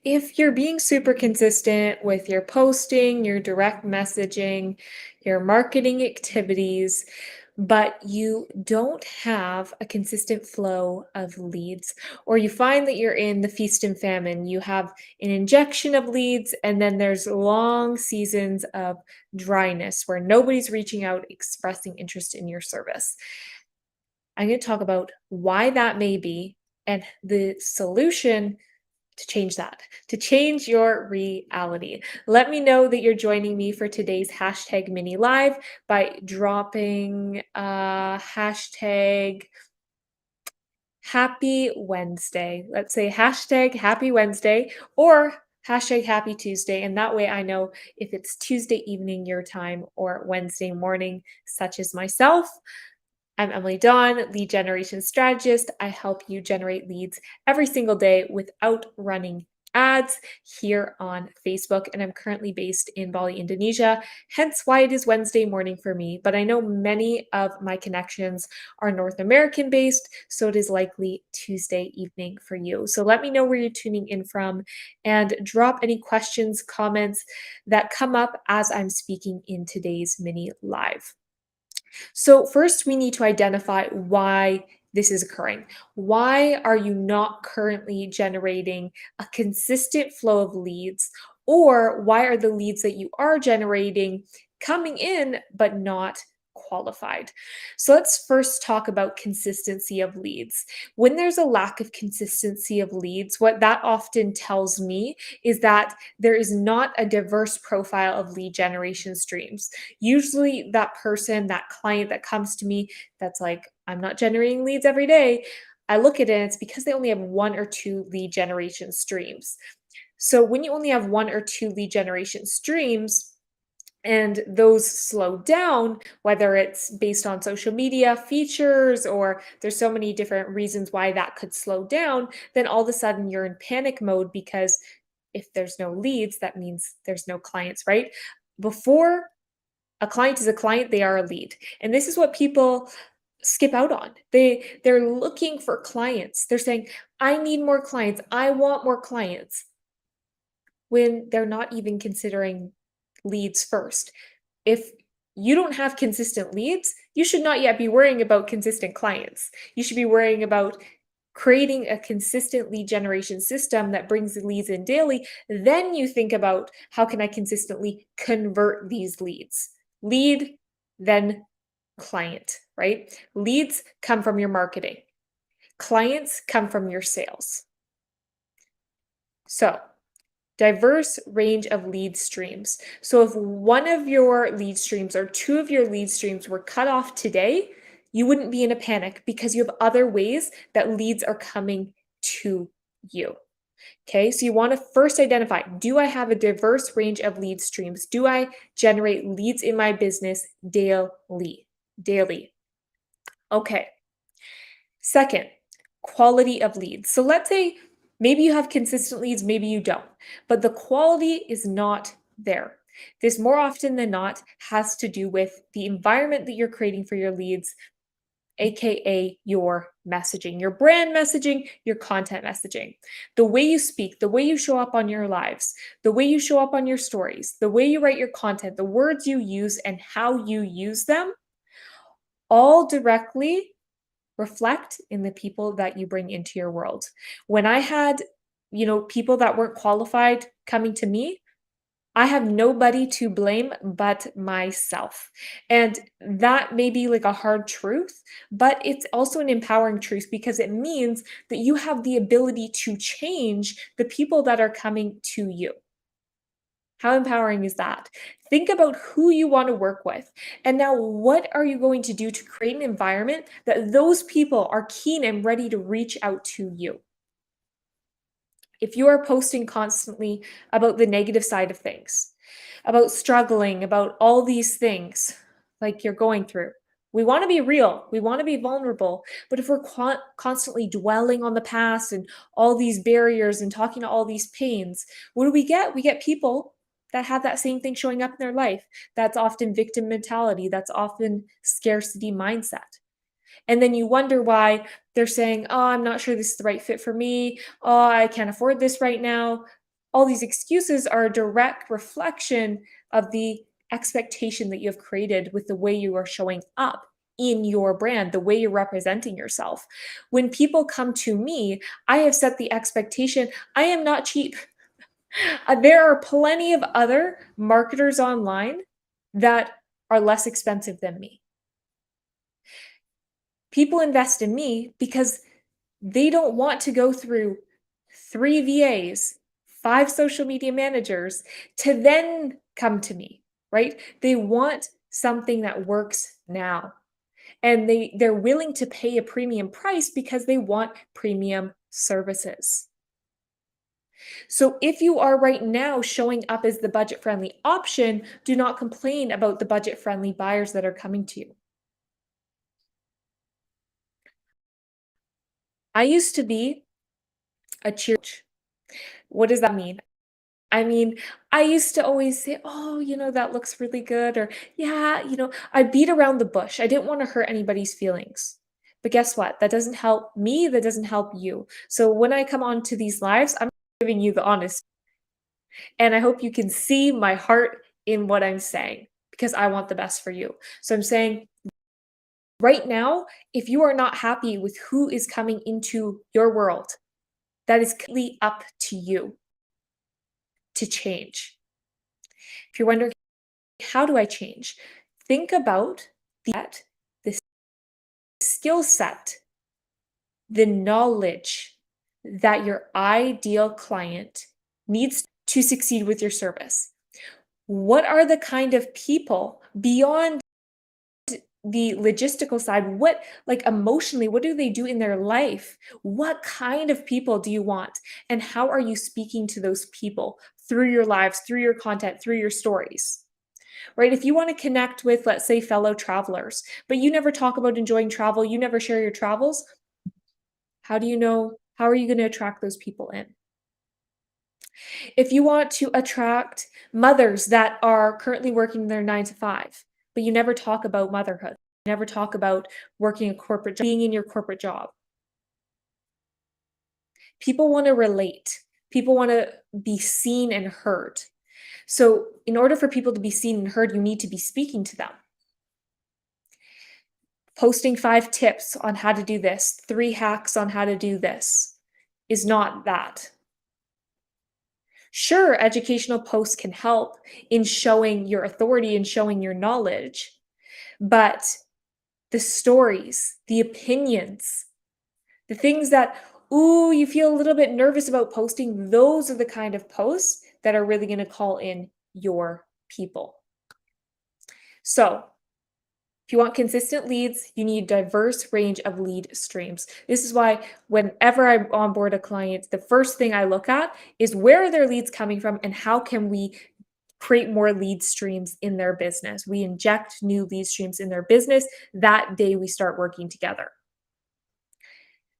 If you're being super consistent with your posting, your direct messaging, your marketing activities, but you don't have a consistent flow of leads, or you find that you're in the feast and famine, you have an injection of leads, and then there's long seasons of dryness where nobody's reaching out expressing interest in your service. I'm going to talk about why that may be and the solution to change that, to change your reality. Let me know that you're joining me for today's hashtag mini live by dropping hashtag happy Wednesday. Let's say hashtag happy Wednesday or hashtag happy Tuesday. And that way I know if it's Tuesday evening your time or Wednesday morning, such as myself. I'm Emily Dawn, lead generation strategist. I help you generate leads every single day without running ads here on Facebook. And I'm currently based in Bali, Indonesia, hence why it is Wednesday morning for me. But I know many of my connections are North American based, so it is likely Tuesday evening for you. So let me know where you're tuning in from and drop any questions, comments that come up as I'm speaking in today's mini live. So, first, we need to identify why this is occurring. Why are you not currently generating a consistent flow of leads? Or why are the leads that you are generating coming in but not qualified? So, let's first talk about consistency of leads. When there's a lack of consistency of leads, what that often tells me is that there is not a diverse profile of lead generation streams. Usually that person, that client that comes to me that's like, I'm not generating leads every day. I look at it and it's because they only have one or two lead generation streams. So when you only have one or two lead generation streams, and those slow down, whether it's based on social media features or there's so many different reasons why that could slow down, then all of a sudden you're in panic mode because if there's no leads, that means there's no clients, right? Before a client is a client, they are a lead. And this is what people skip out on. They're looking for clients. They're saying, "I need more clients. I want more clients." When they're not even considering leads first. If you don't have consistent leads, you should not yet be worrying about consistent clients. You should be worrying about creating a consistent lead generation system that brings the leads in daily. Then you think about how can I consistently convert these leads? Lead, then client, right? Leads come from your marketing. Clients come from your sales. So, diverse range of lead streams. So if one of your lead streams or two of your lead streams were cut off today, you wouldn't be in a panic because you have other ways that leads are coming to you. Okay, so you want to first identify, do I have a diverse range of lead streams? Do I generate leads in my business daily? Daily. Okay. Second, quality of leads. So let's say maybe you have consistent leads, maybe you don't, but the quality is not there. This more often than not has to do with the environment that you're creating for your leads, aka your messaging, your brand messaging, your content messaging. The way you speak, the way you show up on your lives, the way you show up on your stories, the way you write your content, the words you use, and how you use them all directly reflect in the people that you bring into your world. When I had, people that weren't qualified coming to me, I have nobody to blame but myself. And that may be like a hard truth, but it's also an empowering truth because it means that you have the ability to change the people that are coming to you. How empowering is that? Think about who you want to work with. And now, what are you going to do to create an environment that those people are keen and ready to reach out to you? If you are posting constantly about the negative side of things, about struggling, about all these things like you're going through, we want to be real. We want to be vulnerable. But if we're constantly dwelling on the past and all these barriers and talking to all these pains, what do we get? We get people that have that same thing showing up in their life. That's often victim mentality. That's often scarcity mindset. And then you wonder why they're saying, "Oh, I'm not sure this is the right fit for me. Oh, I can't afford this right now." All these excuses are a direct reflection of the expectation that you have created with the way you are showing up in your brand, the way you're representing yourself. When people come to me, I have set the expectation I am not cheap. There are plenty of other marketers online that are less expensive than me. People invest in me because they don't want to go through 3 VAs, 5 social media managers to then come to me, right? They want something that works now. And they're willing to pay a premium price because they want premium services. So if you are right now showing up as the budget-friendly option, do not complain about the budget-friendly buyers that are coming to you. I used to be a cheer coach. What does that mean? I mean, I used to always say, "Oh, that looks really good," or, "Yeah," I beat around the bush. I didn't wanna hurt anybody's feelings. But guess what? That doesn't help me, that doesn't help you. So when I come on to these lives, I'm giving you the honest, and I hope you can see my heart in what I'm saying because I want the best for you. So I'm saying right now, if you are not happy with who is coming into your world, that is completely up to you to change. If you're wondering, how do I change? Think about the skill set, the knowledge that your ideal client needs to succeed with your service. What are the kind of people beyond the logistical side? What, like emotionally, what do they do in their life? What kind of people do you want? And how are you speaking to those people through your lives, through your content, through your stories? Right? If you want to connect with, let's say, fellow travelers, but you never talk about enjoying travel, you never share your travels, how do you know? How are you going to attract those people in? If you want to attract mothers that are currently working their 9 to 5, but you never talk about motherhood, you never talk about working a corporate job, being in your corporate job, people want to relate. People want to be seen and heard. So, in order for people to be seen and heard, you need to be speaking to them. Posting 5 tips on how to do this, 3 hacks on how to do this is not that. Sure, educational posts can help in showing your authority and showing your knowledge, but the stories, the opinions, the things that, ooh, you feel a little bit nervous about posting, those are the kind of posts that are really going to call in your people. So, if you want consistent leads, you need diverse range of lead streams. This is why whenever I onboard a client, the first thing I look at is where are their leads coming from and how can we create more lead streams in their business. We inject new lead streams in their business that day we start working together.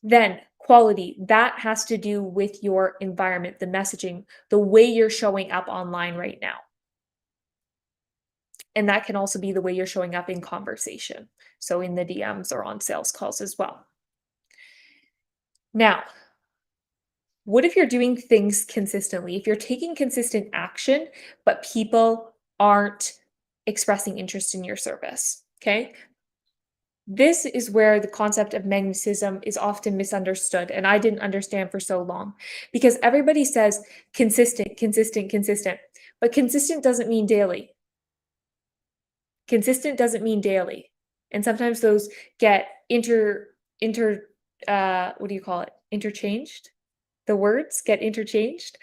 Then quality, that has to do with your environment, the messaging, the way you're showing up online right now. And that can also be the way you're showing up in conversation. So in the DMs or on sales calls as well. Now, what if you're doing things consistently? If you're taking consistent action, but people aren't expressing interest in your service, okay? This is where the concept of magnetism is often misunderstood, and I didn't understand for so long because everybody says consistent, consistent, consistent, but consistent doesn't mean daily. Consistent doesn't mean daily. And sometimes those get what do you call it? Interchanged? The words get interchanged.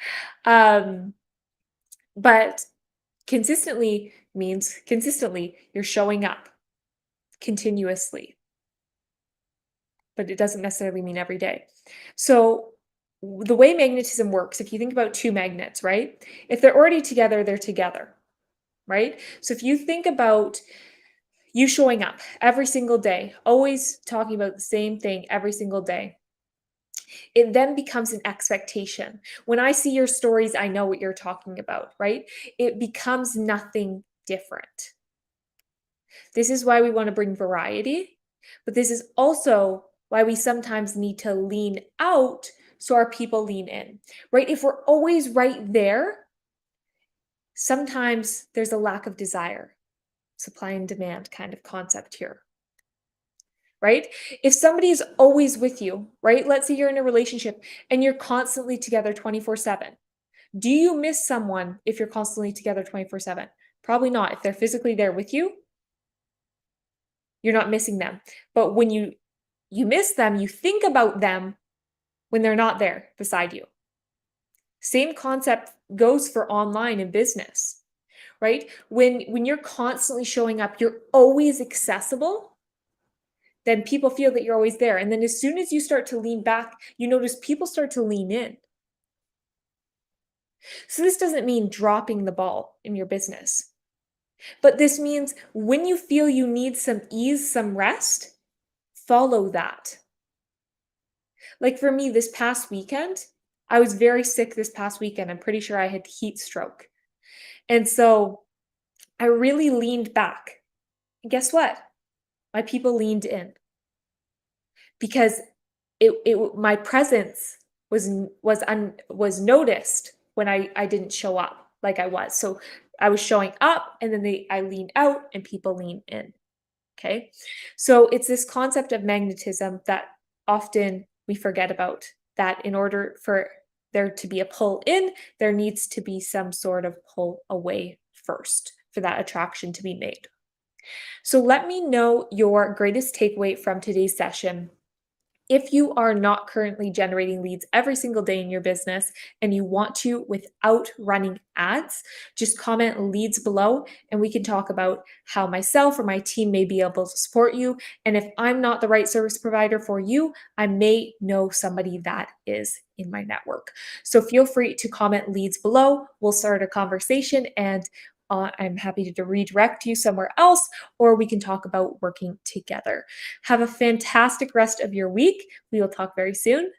Um, but consistently means consistently, you're showing up continuously. But it doesn't necessarily mean every day. So the way magnetism works, if you think about 2 magnets, right? If they're already together, they're together, right? So if you think about you showing up every single day, always talking about the same thing every single day, it then becomes an expectation. When I see your stories, I know what you're talking about, right? It becomes nothing different. This is why we want to bring variety. But this is also why we sometimes need to lean out so our people lean in, right? If we're always right there, sometimes there's a lack of desire, supply and demand kind of concept here, right? If somebody is always with you, right? Let's say you're in a relationship and you're constantly together 24/7. Do you miss someone if you're constantly together 24/7? Probably not. If they're physically there with you, you're not missing them. But when you miss them, you think about them when they're not there beside you. Same concept goes for online and business, right? When you're constantly showing up, you're always accessible, then people feel that you're always there. And then as soon as you start to lean back, you notice people start to lean in. So this doesn't mean dropping the ball in your business. But this means when you feel you need some ease, some rest, follow that. Like for me, this past weekend, I was very sick this past weekend. I'm pretty sure I had heat stroke. And so I really leaned back. And guess what? My people leaned in because my presence was noticed when I didn't show up like I was. So I was showing up and then I leaned out and people leaned in. Okay. So it's this concept of magnetism that often we forget about, that in order for there to be a pull in, there needs to be some sort of pull away first for that attraction to be made. So let me know your greatest takeaway from today's session. If you are not currently generating leads every single day in your business and you want to without running ads, just comment leads below and we can talk about how myself or my team may be able to support you. And if I'm not the right service provider for you, I may know somebody that is in my network. So feel free to comment leads below. We'll start a conversation and I'm happy to redirect you somewhere else, or we can talk about working together. Have a fantastic rest of your week. We will talk very soon.